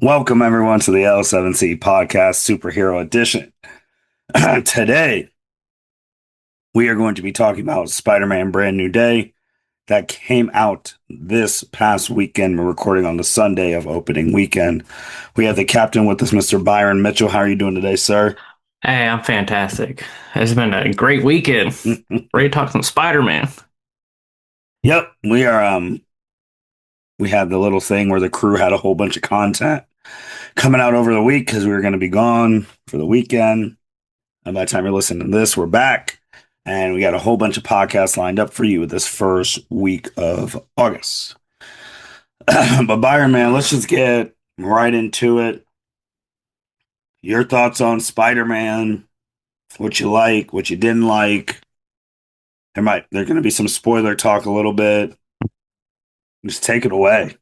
Welcome everyone to the L7C Podcast Superhero Edition. Today we are going to be talking about Spider-Man Brand New Day that came out this past weekend. We're recording on the Sunday of opening weekend. We have the captain with us, Mr. Byron Mitchell. How are you doing today, sir? Hey, I'm fantastic. It's been a great weekend. Ready to talk some Spider-Man. Yep, we had the little thing where the crew had a whole bunch of content coming out over the week because we were going to be gone for the weekend. And by the time you're listening to this, we're back. And we got a whole bunch of podcasts lined up for you this first week of August. But Byron, man, let's just get right into it. Your thoughts on Spider-Man, what you like, what you didn't like. There's going to be some spoiler talk a little bit. Just take it away.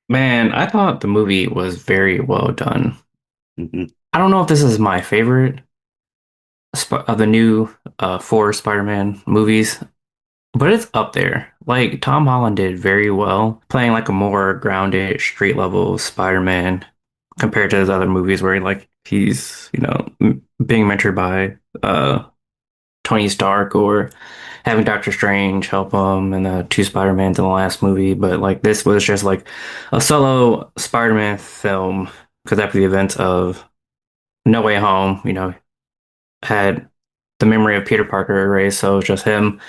Man, I thought the movie was very well done. Mhm. I don't know if this is my favorite of the new four Spider-Man movies, but it's up there. Like Tom Holland did very well playing like a more grounded street level Spider-Man compared to his other movies where he's being mentored by Tony Stark or having Doctor Strange help him and the two Spider-Mans in the last movie. But like this was just like a solo Spider-Man film because after the events of No Way Home, had the memory of Peter Parker erased. So it's just him,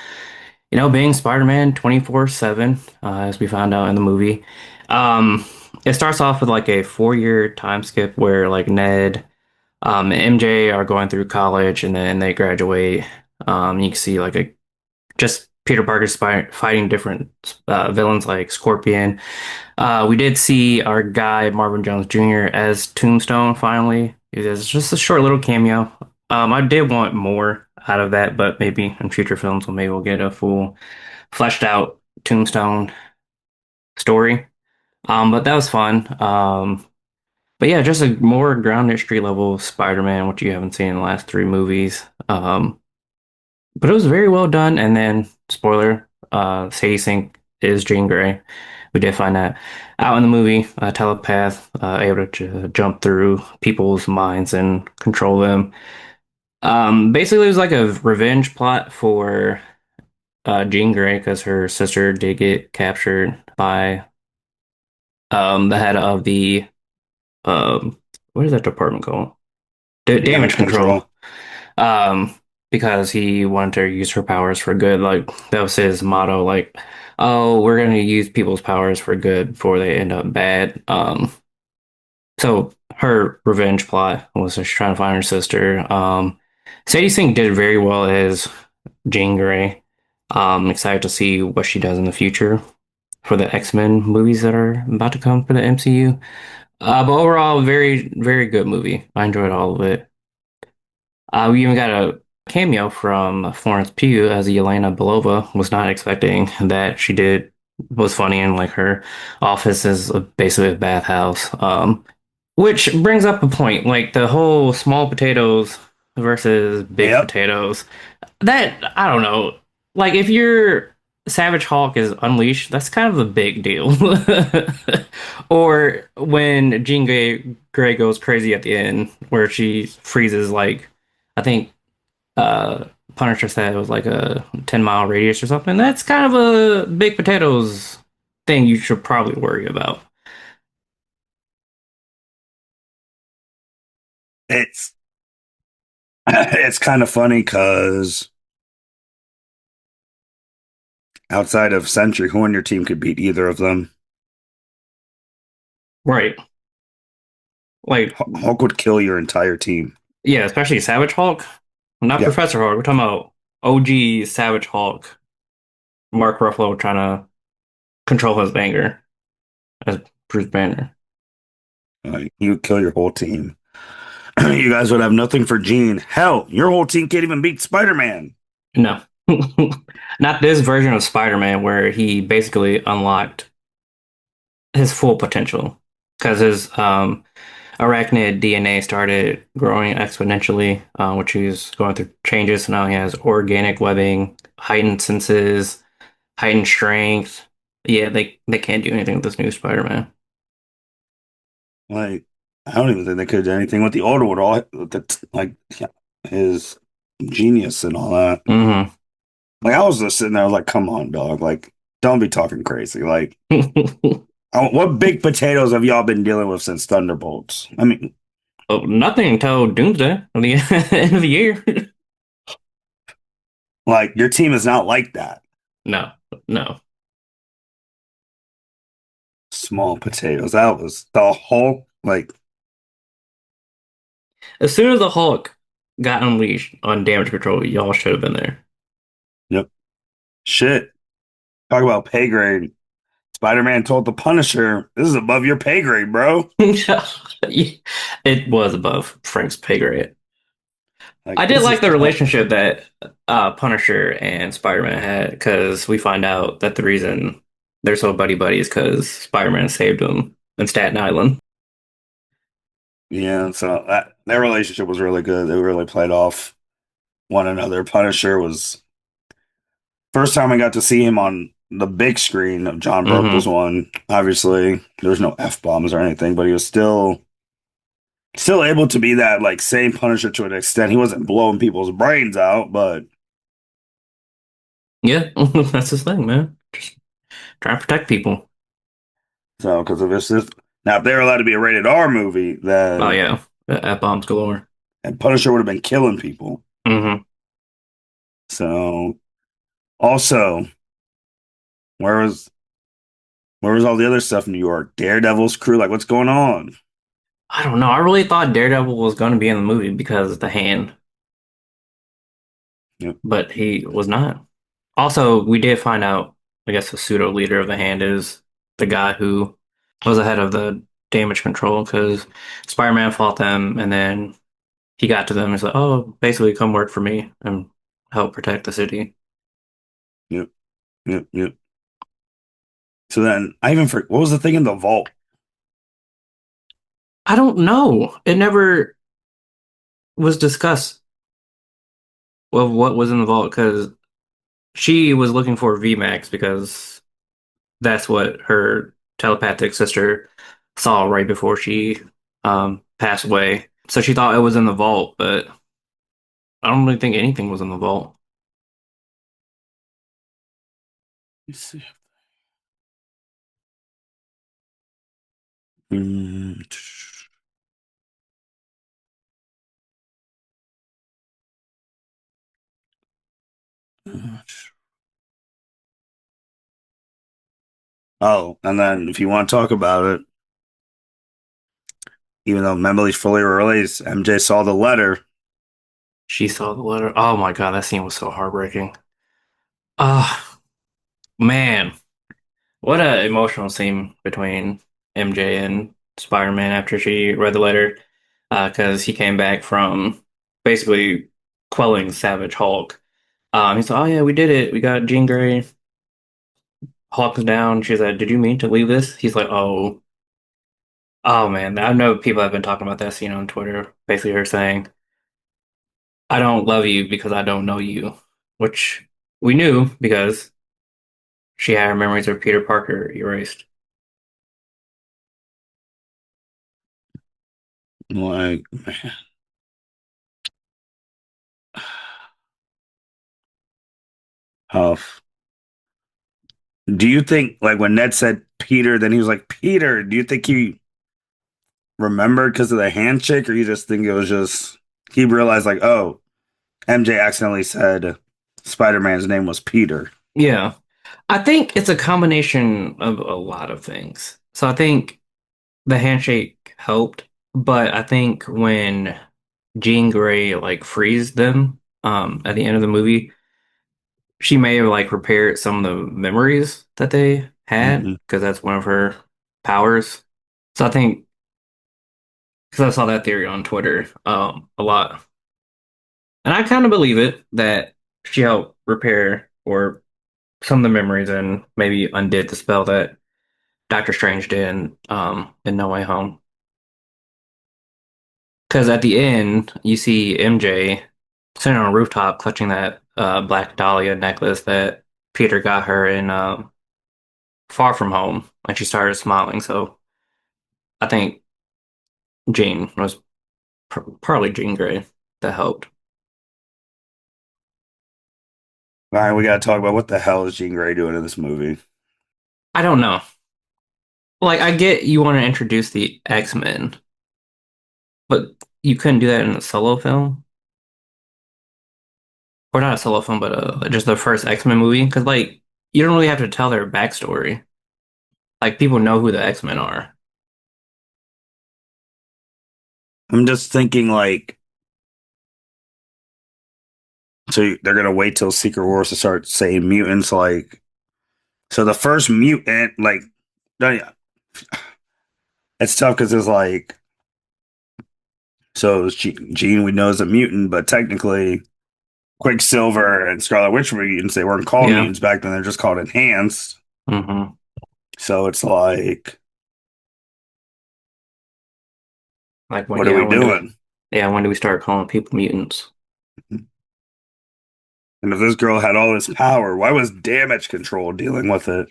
being Spider-Man 24/7, as we found out in the movie. Um, it starts off with like a 4-year time skip where like Ned and MJ are going through college and then they graduate. You can see like a just Peter Parker fighting different villains like Scorpion. We did see our guy Marvin Jones Jr. as Tombstone finally. It's just a short little cameo. I did want more out of that, but maybe in future films, maybe we'll get a full fleshed out Tombstone story. But that was fun. But yeah, just a more grounded street level Spider-Man, which you haven't seen in the last three movies. But it was very well done. And then, spoiler, Sadie Sink is Jean Grey. We did find that out in the movie. A telepath, able to jump through people's minds and control them. Basically, it was like a revenge plot for Jean Grey because her sister did get captured by the head of the um, what is that department called? Damage Damage control. control. um, because he wanted to use her powers for good. Like that was his motto. Like, oh, we're gonna use people's powers for good before they end up bad. So her revenge plot was just trying to find her sister. Sadie Sink did very well as Jean Grey. Excited to see what she does in the future for the X-Men movies that are about to come for the MCU. But overall, very, very good movie. I enjoyed all of it. We even got a cameo from Florence Pugh as Yelena Belova. Was not expecting that. She did was funny and like her office is basically a bathhouse. Which brings up a point, like the whole small potatoes versus big Yep. potatoes. That I don't know. Like if your Savage Hulk is unleashed, that's kind of a big deal. Or when Jean Grey goes crazy at the end, where she freezes like I think uh Punisher said it was like a 10-mile radius or something. That's kind of a big potatoes thing you should probably worry about. It's it's kind of funny because outside of Sentry, who on your team could beat either of them? Right. Like Hulk would kill your entire team. yeah, especially Savage Hulk. Not Yep. Professor Hulk. We're talking about OG Savage Hulk. Mark Ruffalo trying to control his anger as Bruce Banner. He would kill your whole team. You guys would have nothing for Jean. Hell, your whole team can't even beat Spider-Man. No. Not this version of Spider-Man where he basically unlocked his full potential because his arachnid DNA started growing exponentially, which he's going through changes. So now he has organic webbing, heightened senses, heightened strength. Yeah, they can't do anything with this new Spider-Man. Like, I don't even think they could do anything with the older one. All like his genius and all that. Hmm. Like, I was just sitting there, I was like, "Come on, dog! Like, don't be talking crazy." Like, what big potatoes have y'all been dealing with since Thunderbolts? I mean, Oh, nothing until Doomsday at the end of the year. like your team is not like that. No, no. Small potatoes. That was the Hulk. Like, As soon as the Hulk got unleashed on damage control, y'all should have been there. yep. Shit. Talk about pay grade. Spider-Man told the Punisher, "This is above your pay grade, bro." It was above Frank's pay grade. I Like, did this is like the tough. relationship that Punisher and Spider-Man had because we find out that the reason they're so buddy buddy is because Spider-Man saved them in Staten Island. Yeah, so that their relationship was really good. They really played off one another. Punisher was first time I got to see him on the big screen of John Burkel's Hmm. one. Obviously, there was no F bombs or anything, but he was still able to be that like same Punisher to an extent. He wasn't blowing people's brains out, but Yeah, that's his thing, man. Just trying to protect people. so because if it's just now if they were allowed to be a rated R movie, Oh then yeah, F bombs galore. and Punisher would have been killing people. Hmm. So also, where was where was all the other stuff in New York? Daredevil's crew, like what's going on? I don't know. I really thought Daredevil was going to be in the movie because of the hand, Yep, but he was not. Also, we did find out, I guess, the pseudo leader of the hand is the guy who was ahead of the damage control because Spider-Man fought them and then he got to them and was like, oh, basically come work for me and help protect the city. yep, yep. So then I even forget what was the thing in the vault? I don't know. It never was discussed of what was in the vault because she was looking for VMAX because that's what her telepathic sister saw right before she passed away. So she thought it was in the vault, but I don't really think anything was in the vault. Let's see. Mm, Oh, and then if you want to talk about it, even though memory's fully released, MJ saw the letter. She saw the letter. Oh my God, that scene was so heartbreaking. Ah, man, what a emotional scene between MJ and Spider-Man after she read the letter. Because he came back from basically quelling Savage Hulk. He's like, "Oh yeah, we did it. We got Jean Grey. Hulk is down." She's like, "Did you mean to leave this?" He's like, "Oh, oh man." I know people have been talking about that scene on Twitter. Basically, her saying, "I don't love you because I don't know you," which we knew because she had her memories of Peter Parker erased. Like, man, tough. Do you think, like, when Ned said Peter, then he was like, Peter, do you think he remembered because of the handshake, or you just think it was just he realized, like, oh, MJ accidentally said Spider-Man's name was Peter? Yeah, I think it's a combination of a lot of things. So I think the handshake helped, but I think when Jean Grey like frees them at the end of the movie, she may have like repaired some of the memories that they had Hmm. because that's one of her powers. So I think because I saw that theory on Twitter a lot, and I kind of believe it that she helped repair or some of the memories and maybe undid the spell that Doctor Strange did in No Way Home. Because at the end, you see MJ sitting on a rooftop clutching that Black Dahlia necklace that Peter got her in Far From Home, and she started smiling. So I think Jean was partly Jean Grey that helped. All right, we got to talk about what the hell is Jean Grey doing in this movie. I don't know. Like, I get you want to introduce the X-Men, but you couldn't do that in a solo film, or not a solo film, but just the first X-Men movie. Because like, you don't really have to tell their backstory. Like, people know who the X-Men are. I'm just thinking like, so they're gonna wait till Secret Wars to start saying mutants. Like, so the first mutant, like, no, yeah, it's tough because it's like, so Jean we know is a mutant, but technically Quicksilver and Scarlet Witch were mutants. They weren't called Yeah. mutants back then. They're just called enhanced. hmm So it's like, Like when, what are yeah, we doing? when do we start calling people mutants? And if this girl had all this power, why was damage control dealing with it?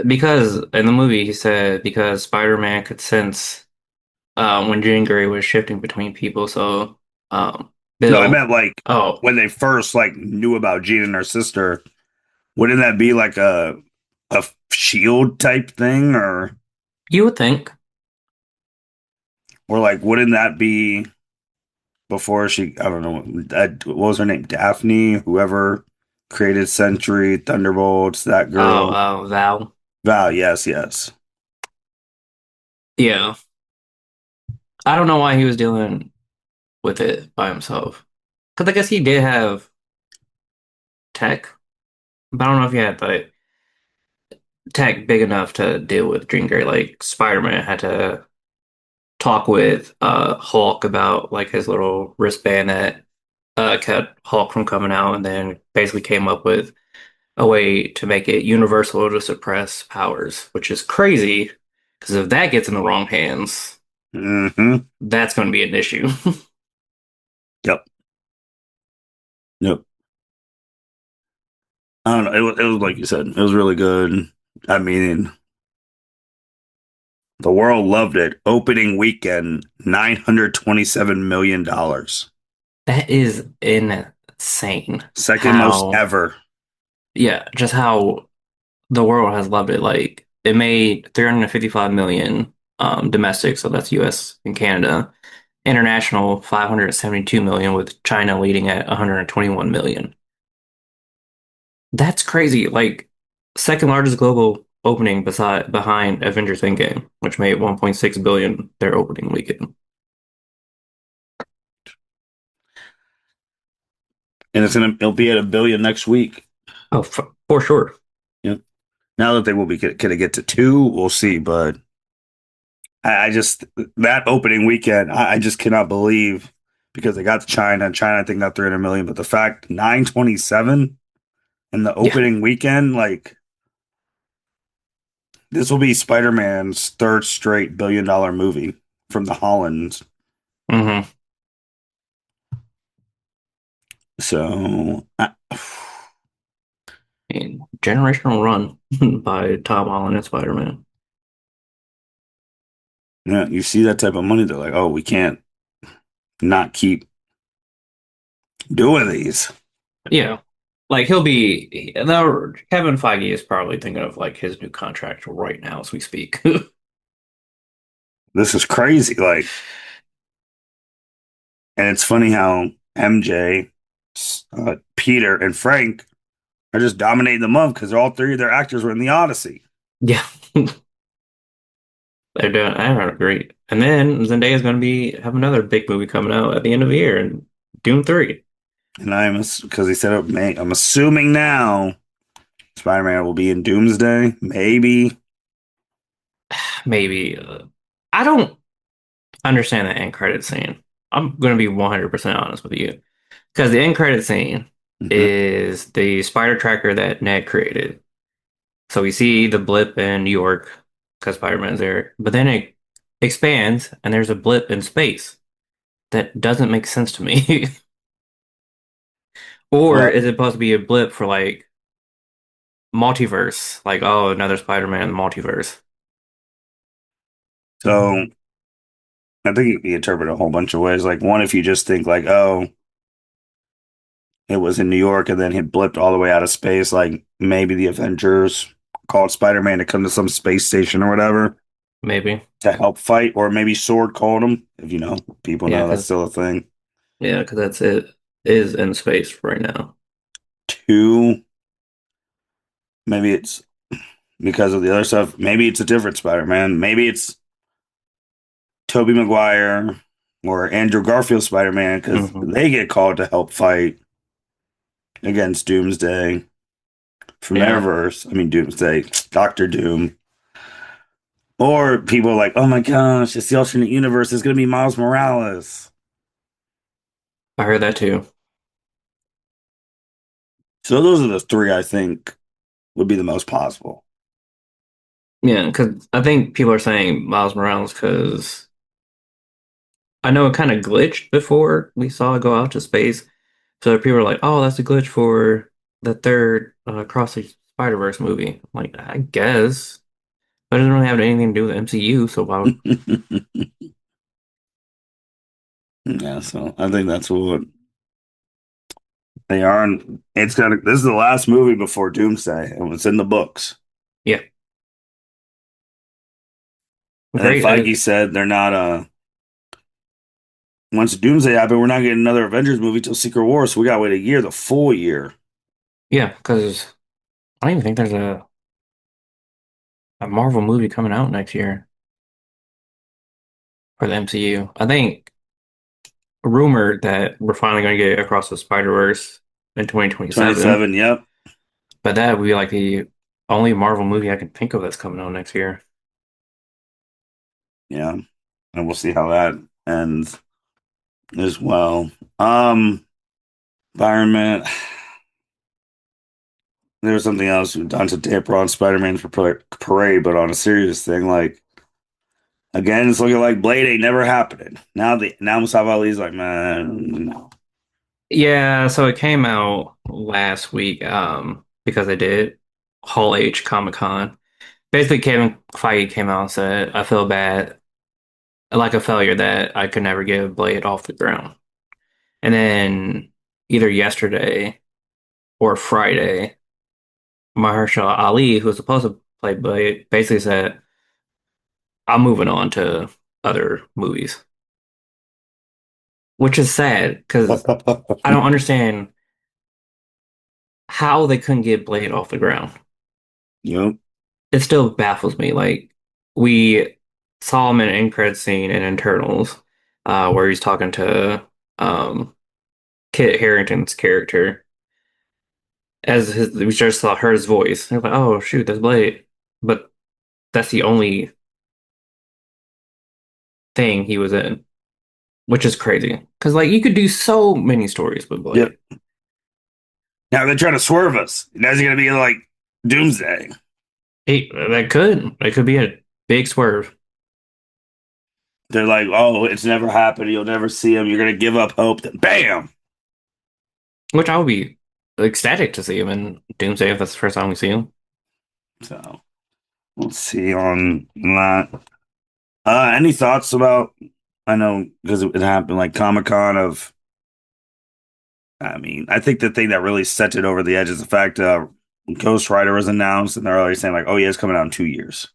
Because in the movie, he said because Spider-Man could sense when Jean Grey was shifting between people. So, No, I Bill, meant like oh, when they first like knew about Jean and her sister. Wouldn't that be like a shield type thing, you would think. or like wouldn't that be before she? I don't know. What was her name? Daphne, whoever created Sentry, Thunderbolts, that Oh, girl. Val. Val, yes, yes. Yeah. I don't know why he was dealing with it by himself. Because I guess he did have tech, but I don't know if he had like tech big enough to deal with Jean Grey. Like Spider-Man had to talk with Hulk about like his little wristband that kept Hulk from coming out, and then basically came up with a way to make it universal to suppress powers, which is crazy because if that gets in the wrong hands, Mm-hmm. that's going to be an issue. Yep. Yep. I don't know. It was like you said. It was really good. I mean, the world loved it. Opening weekend, $927 million. That is insane. Second most How, ever. yeah, just how the world has loved it. Like it made 355 million domestic, so that's US and Canada. International 572 million with China leading at 121 million. That's crazy. Like second largest global opening beside behind Avengers Endgame, which made 1.6 billion their opening weekend. And it'll be at a billion next week. Oh, for sure. Yep. Now that they will be can it get to two, we'll see. But I just that opening weekend, I just cannot believe because they got to China. China, I think got 300 million, but the fact 927 in the Yeah. opening weekend, like this will be Spider-Man's third straight billion-dollar movie from the Hollands. hmm So And generational run by Tom Holland and Spider-Man. yeah, you see that type of money, they're like, oh, we can't not keep doing these. Yeah. Like he'll be now Kevin Feige is probably thinking of like his new contract right now as we speak. This is crazy. Like, and it's funny how MJ, Peter, and Frank are just dominating the month because all three of their actors were in the Odyssey. Yeah. I don't agree. And then Zendaya's gonna be have another big movie coming out at the end of the year in Dune 3. And because he said it, I'm assuming now Spider-Man will be in Doomsday. Maybe. Maybe I don't understand the end credit scene. I'm gonna be 100% honest with you. Because the end credit scene Hmm. is the spider tracker that Ned created. So we see the blip in New York because Spider-Man's there, but then it expands and there's a blip in space. That doesn't make sense to me. Or Well, is it supposed to be a blip for like multiverse? Like, oh, another Spider-Man in the multiverse. So I think it can be interpreted a whole bunch of ways. Like one, if you just think like, oh, it was in New York and then he blipped all the way out of space, like maybe the Avengers called Spider-Man to come to some space station or whatever Maybe. to help fight, or maybe Sword called him, if people Yeah, know that's because still a thing. that's it is in space right now. Two, maybe it's because of the other stuff. Maybe it's a different Spider-Man. Maybe it's Tobey Maguire or Andrew Garfield Spider-Man because Hmm. they get called to help fight against Doomsday from their Yeah, verse. I mean, Doomsday, Doctor Doom. Or people are like, oh my gosh, it's the alternate universe. It's going to be Miles Morales. I heard that too. So those are the three I think would be the most possible. Yeah, because I think people are saying Miles Morales because I know it kind of glitched before we saw it go out to space. So people are like, "Oh, that's a glitch for the third Across the Spider-Verse movie." I'm like, I guess, but it doesn't really have anything to do with the MCU. So why would? Yeah, so I think that's what they are. And this is the last movie before Doomsday, and it's in the books. Yeah, And then great. Feige said they're not once Doomsday happened, we're not getting another Avengers movie till Secret War, so we gotta wait a year, the full year. Yeah, because I don't even think there's a Marvel movie coming out next year for the MCU. I think rumored that we're finally going to get Across the Spider-Verse in 2027, 27, yep. but that would be like the only Marvel movie I can think of that's coming out next year. Yeah. And we'll see how that ends as well. Um, Environment. There was something else done to damper on Spider-Man's parade, but on a serious thing, like again, it's looking like Blade ain't never happening. Now Mustafa Ali's like, man, no. Yeah, so it came out last week because they did Hall H Comic Con. Basically, Kevin Feige came out and said, I feel bad, like a failure that I could never get Blade off the ground. And then either yesterday or Friday, Mahershala Ali, who was supposed to play Blade, basically said, I'm moving on to other movies, which is sad because I don't understand how they couldn't get Blade off the ground. Yep. It still baffles me. Like we saw him in an end credit scene in Internals, where he's talking to Kit Harington's character as we just saw her his voice. And we're like, oh shoot, that's Blade. But that's the only thing he was in, which is crazy. Because like you could do so many stories with Yep. Blade. Now they're trying to swerve us. Now it's gonna be like Doomsday. That could be a big swerve, They're like, oh, it's never happened. You'll never see him. You're gonna give up hope. Then bam. which I would be ecstatic to see him in Doomsday if that's the first time we see him. So we'll see on that. Any thoughts about? I know because it happened like Comic Con of. I mean, I think the thing that really set it over the edge is the fact Ghost Rider was announced, and they're already saying like, "Oh yeah, it's coming out in 2 years."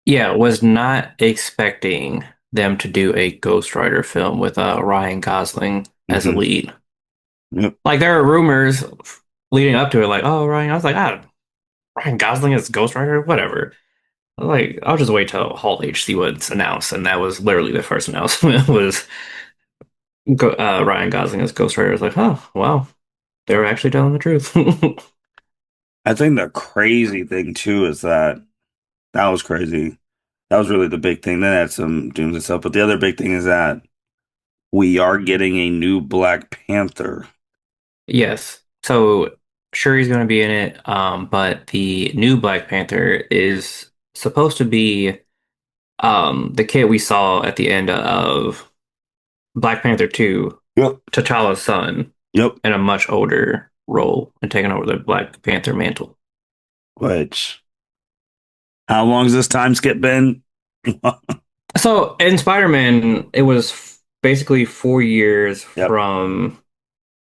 Yeah, was not expecting them to do a Ghost Rider film with Ryan Gosling as a Hmm. lead. Yep. Like there are rumors leading up to it, like, oh Ryan, I was like, Ryan Gosling as Ghost Rider, whatever. I was like, I'll just wait till Hall H see what's announced, and that was literally the first announcement was Ryan Gosling as Ghost Rider. I was like, oh wow, they were actually telling the truth. I think the crazy thing too is that was crazy. That was really the big thing. Then had some dooms and stuff, but the other big thing is that we are getting a new Black Panther. Yes. So sure he's going to be in it, but the new Black Panther is supposed to be the kid we saw at the end of Black Panther 2, Yep. T'Challa's son, Yep. in a much older role and taking over the Black Panther mantle. Which how long has this time skip been? So in Spider-Man, it was basically 4 years Yep. from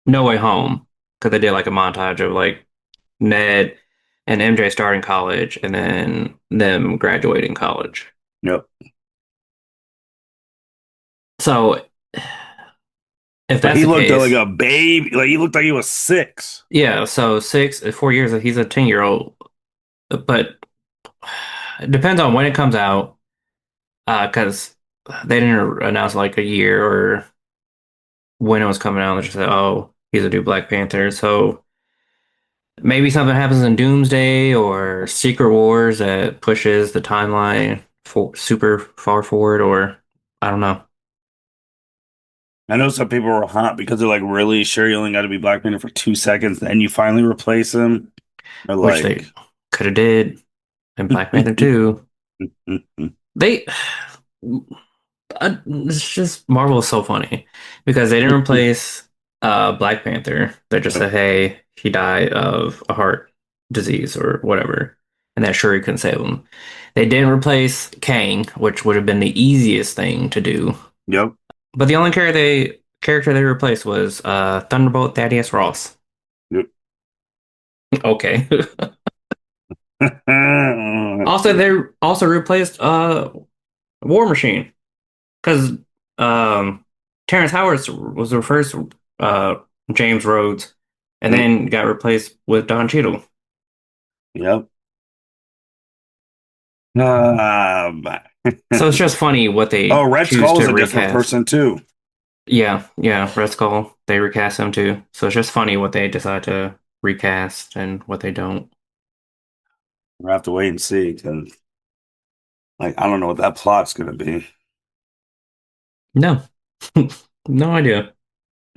No Way Home because they did like a montage of like Ned and MJ starting college and then them graduating college. Yep. So if But that's he the looked like case, a baby. Like he looked like he was 6. yeah, so 4 years, he's a 10-year-old. But it depends on when it comes out, because they didn't announce like a year or when it was coming out. They just said, "Oh, he's a new Black Panther." So maybe something happens in Doomsday or Secret Wars that pushes the timeline for super far forward, or I don't know, I know some people were hot because they're like, really sure you only got to be Black Panther for 2 seconds, then you finally replace him. Or which like, they could have did in Black Panther 2. They, it's just Marvel is so funny because they didn't replace Black Panther. They just said, "Hey, he died of a heart disease or whatever," and that Shuri couldn't save him. They didn't replace Kang, which would have been the easiest thing to do. yep. But the only character they replaced was Thunderbolt Thaddeus Ross. Yep. Okay. That's Also, good. they also replaced War Machine because um, Terrence Howard was the first uh, James Rhodes, and Yep. then got replaced with Don Cheadle. Yep. Um, So it's just funny what oh, they Red choose Skull is to a different recast. person too. Yeah, yeah, Red Skull, they recast him too. So it's just funny what they decide to recast and what they don't. We'll have to wait and see because, like, I don't know what that plot's gonna be. No, no idea.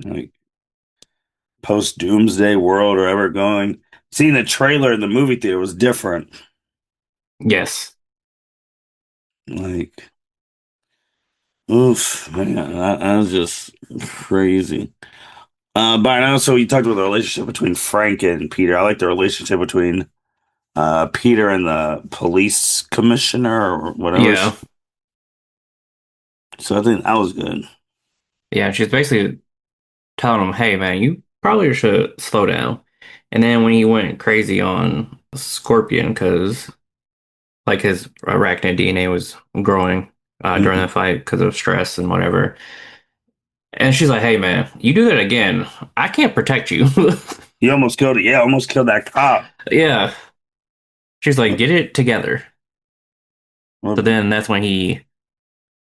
Like, post Doomsday world or ever going. Seeing the trailer in the movie theater was different. Yes. Like, oof, man, that was just crazy. But also you talked about the relationship between Frank and Peter. I like the relationship between Peter and the police commissioner or whatever. Yeah. So I think that was good. Yeah, she's basically telling him, "Hey, man, you probably should slow down." And then when he went crazy on Scorpion, because like his arachnid DNA was growing during Mhm. the fight because of stress and whatever. And she's like, "Hey, man, you do that again, I can't protect you." He almost killed it. Yeah, almost killed that cop. Yeah. She's like, What, "Get it together." So what, then that's when he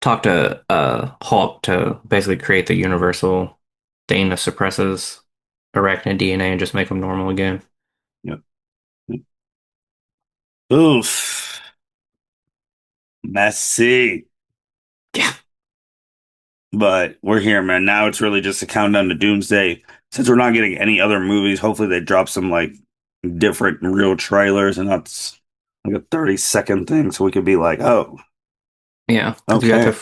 talked to Hulk to basically create the universal thing that suppresses arachnid DNA and just make them normal again. yep. Oof. Messy. Yeah. But we're here, man. Now it's really just a countdown to Doomsday. Since we're not getting any other movies, hopefully they drop some like different real trailers and that's like a 30-second thing so we could be like, oh, Yeah, because okay.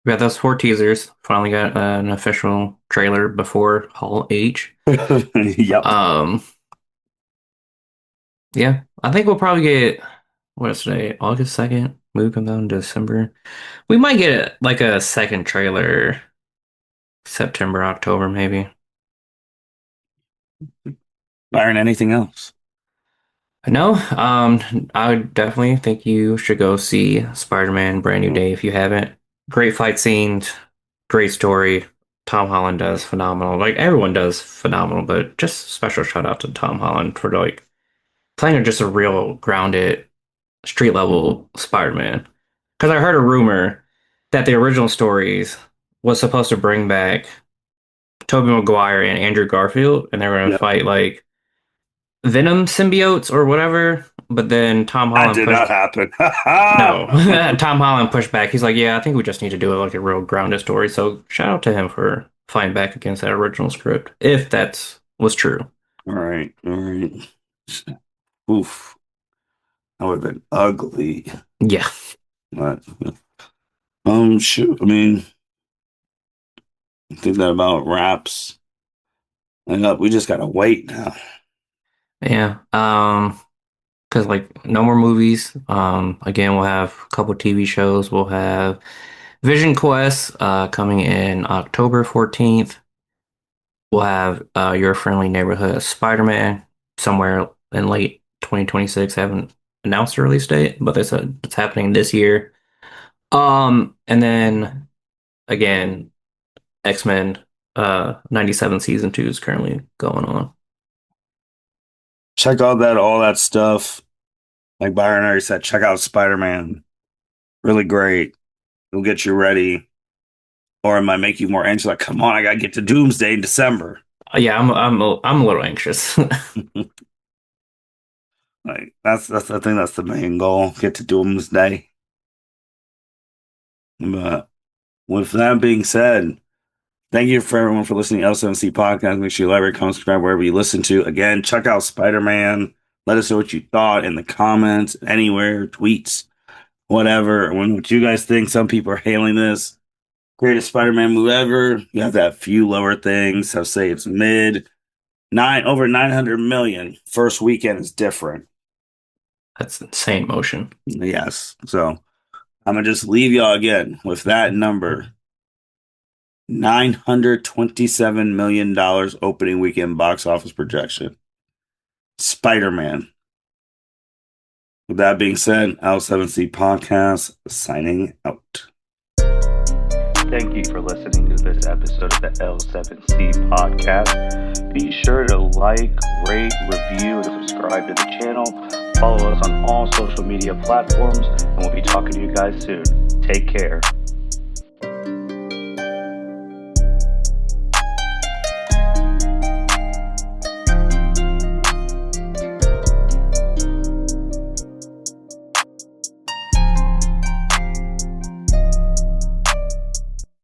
we got those four teasers. Finally got an official trailer before Hall H. Yep. Um, yeah, I think we'll probably get what is today? August 2nd. Movie comes out in December. We might get like a second trailer September, October, maybe. Byron, anything else? No, I would definitely think you should go see Spider-Man Brand New Mm. Day if you haven't. Great fight scenes, great story. Tom Holland does phenomenal. Like everyone does phenomenal, but just special shout out to Tom Holland for like playing just a real grounded street level Spider-Man. Because I heard a rumor that the original stories was supposed to bring back Tobey Maguire and Andrew Garfield, and they were gonna Yep. fight like Venom symbiotes or whatever. But then Tom That Holland did pushed. not happen. No, Tom Holland pushed back. He's like, "Yeah, I think we just need to do it like a real grounded story." So shout out to him for fighting back against that original script, if that's was true. All right. All right. Oof. That would have been ugly. Yeah, But, shoot. I mean, I think that about wraps. We just gotta wait now. yeah. because like no more movies. Again, we'll have a couple TV shows. We'll have Vision Quest coming in October 14th. We'll have Your Friendly Neighborhood Spider-Man somewhere in late 2026. I haven't announced the release date, but they said it's happening this year. And then again, X-Men 97 season 2 is currently going on. Check out all that stuff. Like Byron already said, check out Spider-Man. Really great. It'll get you ready. Or it might make you more anxious. Like, come on, I gotta get to Doomsday in December. Yeah, I'm a little anxious. Like that's I think that's the main goal. Get to Doomsday. But with that being said, thank you for everyone for listening to L7C Podcast. Make sure you like, comment, subscribe wherever you listen to. Again, check out Spider-Man. Let us know what you thought in the comments, anywhere, tweets, whatever. What you guys think. Some people are hailing this. Greatest Spider-Man movie ever. You have that few lower things. I'll say it's mid. Over 900 million. First weekend is different. That's insane motion. Yes. So I'm gonna just leave y'all again with that number. $927 million opening weekend box office projection. Spider-Man. With that being said, L7C Podcast signing out. Thank you for listening to this episode of the L7C Podcast. Be sure to like, rate, review, and subscribe to the channel. Follow us on all social media platforms, and we'll be talking to you guys soon. Take care.